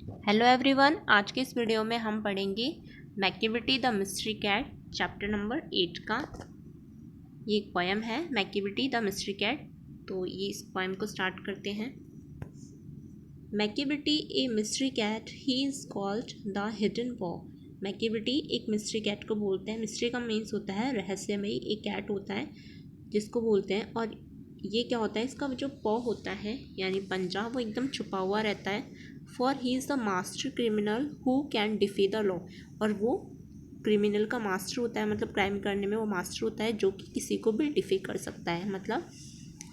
Hello everyone, आज के इस वीडियो में हम पढ़ेंगे Macavity the mystery cat chapter number 8 का। ये एक पोएम है मैकिविटी द मिस्ट्री कैट। तो ये इस पोएम को स्टार्ट करते हैं। Macavity a mystery cat, he is called the hidden paw. Macavity एक मिस्ट्री कैट को बोलते हैं। मिस्ट्री का मीन्स होता है रहस्यमयी। एक कैट होता है जिसको बोलते हैं। और ये क्या होता है, इसका जो पॉ होता है यानी पंजा, वो एकदम छुपा हुआ रहता है। For he is the master criminal who can defy the law. और वो क्रिमिनल का मास्टर होता है, मतलब क्राइम करने में वो मास्टर होता है जो कि किसी को भी डिफी कर सकता है, मतलब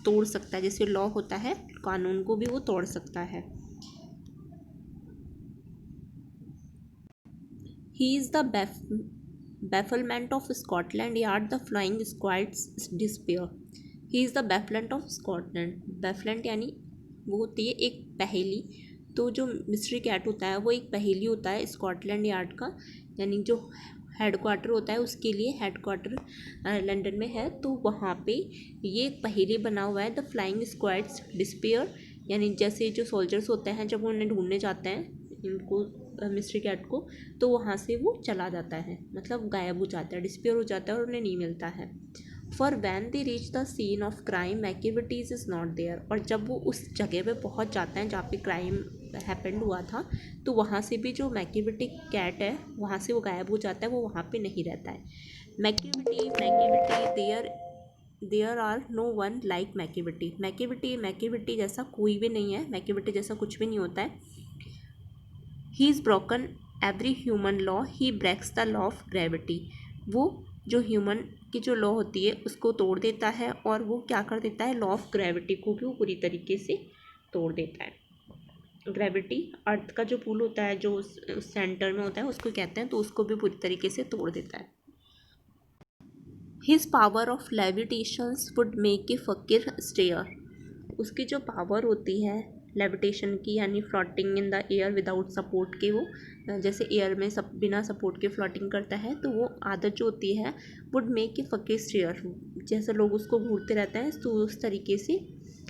तोड़ सकता है। जैसे लॉ होता है, कानून को भी वो तोड़ सकता है। He is the bafflement of Scotland Yard, the flying squad's despair. He is the bafflement of Scotland. Bafflement यानी वो होती है एक पहेली। तो जो मिस्ट्री कैट होता है वो एक पहेली होता है स्कॉटलैंड यार्ड का, यानी जो हेड क्वार्टर होता है उसके लिए। हेड क्वार्टर लंदन में है, तो वहाँ पे ये एक पहेली बना हुआ है, द फ्लाइंग स्क्वाड्स डिस्पेयर। यानी जैसे जो सोल्जर्स होते हैं जब वो उन्हें ढूंढने जाते हैं इनको, मिस्ट्री कैट को, तो वहाँ से वो चला जाता है, मतलब गायब हो जाता है, डिस्पेयर हो जाता है और उन्हें नहीं मिलता है। For when they reach the scene of crime Macavity's is not there. और जब वो उस जगह पे पहुँच जाते हैं जहाँ पे क्राइम हैपेंड हुआ था, तो वहाँ से भी जो मैकिविटी कैट है वहाँ से वो गायब हो जाता है, वो वहाँ पे नहीं रहता है। Macavity there there are no one like Macavity. Macavity जैसा कोई भी नहीं है, मैकिविटी जैसा कुछ भी नहीं होता है। He is broken every human law, he breaks the law of gravity. वो जो ह्यूमन की जो लॉ होती है उसको तोड़ देता है, और वो क्या कर देता है, लॉ ऑफ ग्रेविटी को भी वो पूरी तरीके से तोड़ देता है। ग्रेविटी अर्थ का जो पुल होता है जो उस सेंटर में होता है उसको कहते हैं, तो उसको भी पूरी तरीके से तोड़ देता है। His power of levitations would make a fakir stare. उसकी जो पावर होती है लेविटेशन की, यानी floating in the air without support के, वो जैसे एयर में सब बिना सपोर्ट के फ्लोटिंग करता है, तो वो आदत जो होती है would make a fakir stair, जैसे लोग उसको घूरते रहते हैं तो उस तरीके से।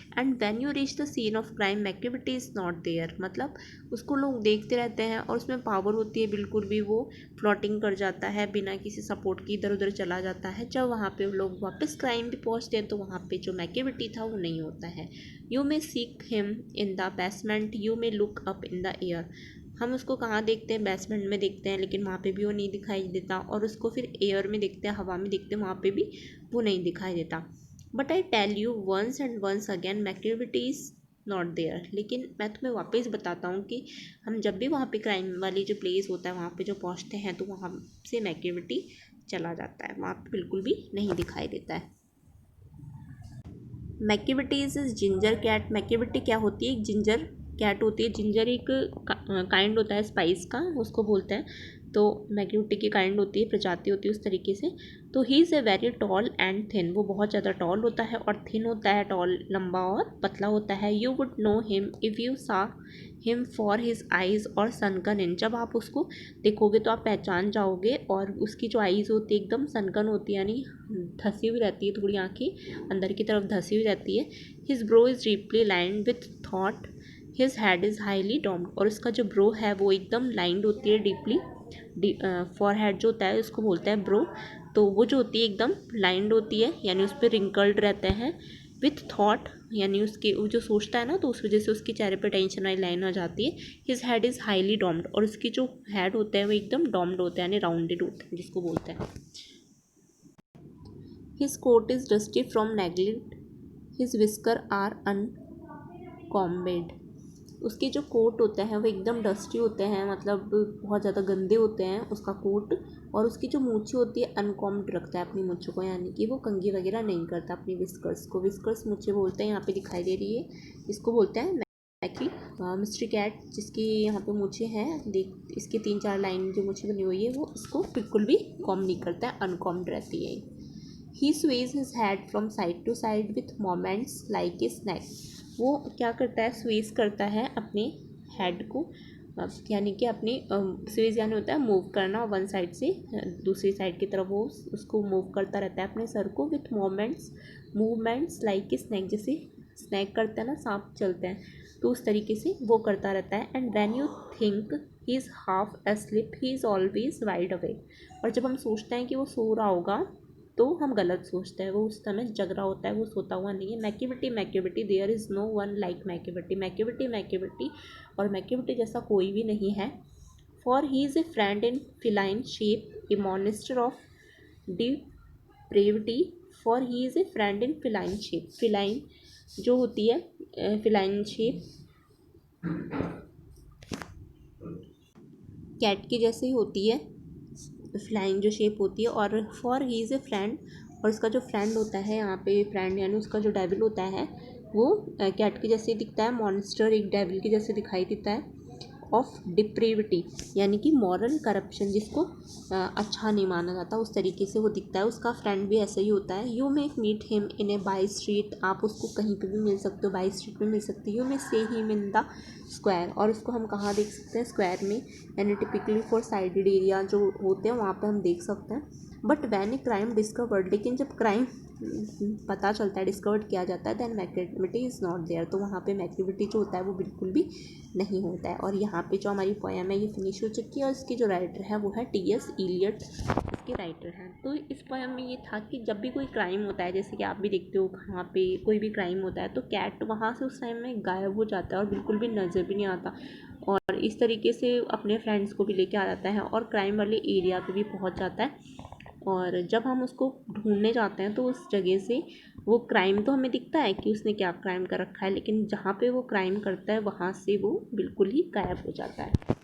And when you reach the scene of crime Macavity is not there, मतलब उसको लोग देखते रहते हैं और उसमें पावर होती है बिल्कुल भी, वो फ्लोटिंग कर जाता है बिना किसी सपोर्ट की, इधर उधर चला जाता है। जब वहाँ पे लोग वापस क्राइम पे पहुँचते हैं तो वहाँ पे जो मैकिविटी था वो नहीं होता है। You may seek him in the basement, you may look up in the air. हम उसको कहाँ देखते हैं, बेसमेंट में देखते हैं, लेकिन वहाँ पे भी वो नहीं दिखाई देता। और उसको फिर एयर में देखते हैं, हवा में देखते हैं, वहाँ पे भी वो नहीं दिखाई देता। But I tell you once and once again Macavity is not there. लेकिन मैं तुम्हें वापस बताता हूँ कि हम जब भी वहाँ पे क्राइम वाली जो प्लेस होता है वहाँ पे जो पहुँचते हैं तो वहाँ से मैकिविटी चला जाता है, वहाँ पे बिल्कुल भी नहीं दिखाई देता है। मैकिविटी इज़ जिंजर कैट। मैकिविटी क्या होती है, एक जिंजर कैट होती है। जिंजर एक काइंड होता है स्पाइस का, उसको बोलते हैं। तो मैकिविटी की काइंड होती है, प्रजाति होती है उस तरीके से। तो ही is a very tall and thin. वो बहुत ज़्यादा टॉल होता है और थिन होता है, टॉल लंबा और पतला होता है। You would know him if you सा हिम फॉर हिज आइज़ और सनकन इन। जब आप उसको देखोगे तो आप पहचान जाओगे। और उसकी जो आइज़ होती है एकदम सनकन होती है, यानी धसी हुई रहती है, थोड़ी आँखें अंदर की तरफ धसी हुई रहती है। His brow is deeply lined with thought, his head is highly domed. और उसका जो ब्रो है वो एकदम लाइंड होती है डीपली। फॉरहेड जो होता है उसको बोलते हैं ब्रो। तो वो जो होती है एकदम लाइंड होती है, यानी उस पर रिंकल्ड रहते हैं। विथ थॉट यानी उसके वो जो सोचता है ना, तो उस वजह से उसके चेहरे पर टेंशन वाली लाइन आ जाती है। His head is highly domed. और उसकी जो हेड होता है वो एकदम डॉम्ड होता है, यानी राउंडेड होता है, जिसको बोलते हैं। His coat is dusty from neglect, his whisker are uncombed. उसके जो कोट होते हैं वो एकदम डस्टी होते हैं, मतलब बहुत ज़्यादा गंदे होते हैं उसका कोट। और उसकी जो मूछें होती है अनकॉम्ड रखता है अपनी मूछों को, यानी कि वो कंघी वगैरह नहीं करता अपनी विस्कर्स को। विस्कर्स मूछें बोलते हैं, यहाँ पे दिखाई दे रही है, इसको बोलते हैं मैकी। मिस्ट्री कैट जिसकी यहाँ पे मूछें हैं, देख इसकी 3-4 लाइन जो मूछें बनी हुई है, वो इसको बिल्कुल भी कॉम नहीं करता है, अनकॉम्ड रहती है। He sways his head from side to side with moments like a snake. वो क्या करता है, स्वेज करता है अपने हेड को, यानी कि अपनी स्वेज यानी होता है मूव करना वन साइड से दूसरी साइड की तरफ, वो उसको मूव करता रहता है अपने सर को। With moments movements like a snack, जैसे स्नैक करते हैं ना, सांप चलते हैं, तो उस तरीके से वो करता रहता है। And when you think he is half asleep he is always wide awake. और जब हम सोचते हैं कि वो सो रहा होगा तो हम गलत सोचते हैं, वो उस समय जग रहा होता है, वो सोता हुआ नहीं है। Macavity Macavity there is no one like Macavity. Macavity Macavity और मैक्यूबिटी जैसा कोई भी नहीं है। For he is a friend in feline shape, a monster of depravity. For he is a friend in feline shape. Feline जो होती है, feline shape cat की जैसे ही होती है, फ्लाइंग जो शेप होती है। और for he is a friend, और उसका जो फ्रेंड होता है यहाँ पे, फ्रेंड यानी उसका जो डेविल होता है वो कैट के जैसे दिखता है, मॉन्स्टर एक डेविल के जैसे दिखाई देता है। ऑफ डिप्रेविटी यानी कि मॉरल करप्शन, जिसको अच्छा नहीं माना जाता, उस तरीके से वो दिखता है। उसका फ्रेंड भी ऐसा ही होता है। You may meet him in a by street, आप उसको कहीं पे भी मिल सकते हो, बाई स्ट्रीट में मिल सकते हो। You may see him in the square, और उसको हम कहाँ देख सकते हैं, स्क्वायर में, यानी टिपिकली फॉर साइडेड एरिया जो होते हैं वहाँ पे हम देख सकते हैं। But when a crime discovered, लेकिन जब क्राइम पता चलता है, डिस्कवर्ड किया जाता है, दैन मैक्यूबिटी इज़ नॉट देयर, तो वहाँ पे मैक्यूबिटी जो होता है वो बिल्कुल भी नहीं होता है। और यहाँ पे जो हमारी पोएम है ये फिनिश हो चुकी है, और इसकी जो राइटर है वो है टी.एस. इलियट, इसके राइटर हैं। तो इस पोएम में ये था कि जब भी कोई क्राइम होता है, जैसे कि आप भी देखते हो कहाँ पे कोई भी क्राइम होता है, तो कैट वहाँ से उस टाइम में गायब हो जाता है और बिल्कुल भी नज़र भी नहीं आता, और इस तरीके से अपने फ्रेंड्स को भी लेके आ जाता है और क्राइम वाले एरिया पे भी पहुँच जाता है। और जब हम उसको ढूंढने जाते हैं तो उस जगह से वो क्राइम तो हमें दिखता है कि उसने क्या क्राइम कर रखा है, लेकिन जहाँ पे वो क्राइम करता है वहाँ से वो बिल्कुल ही गायब हो जाता है।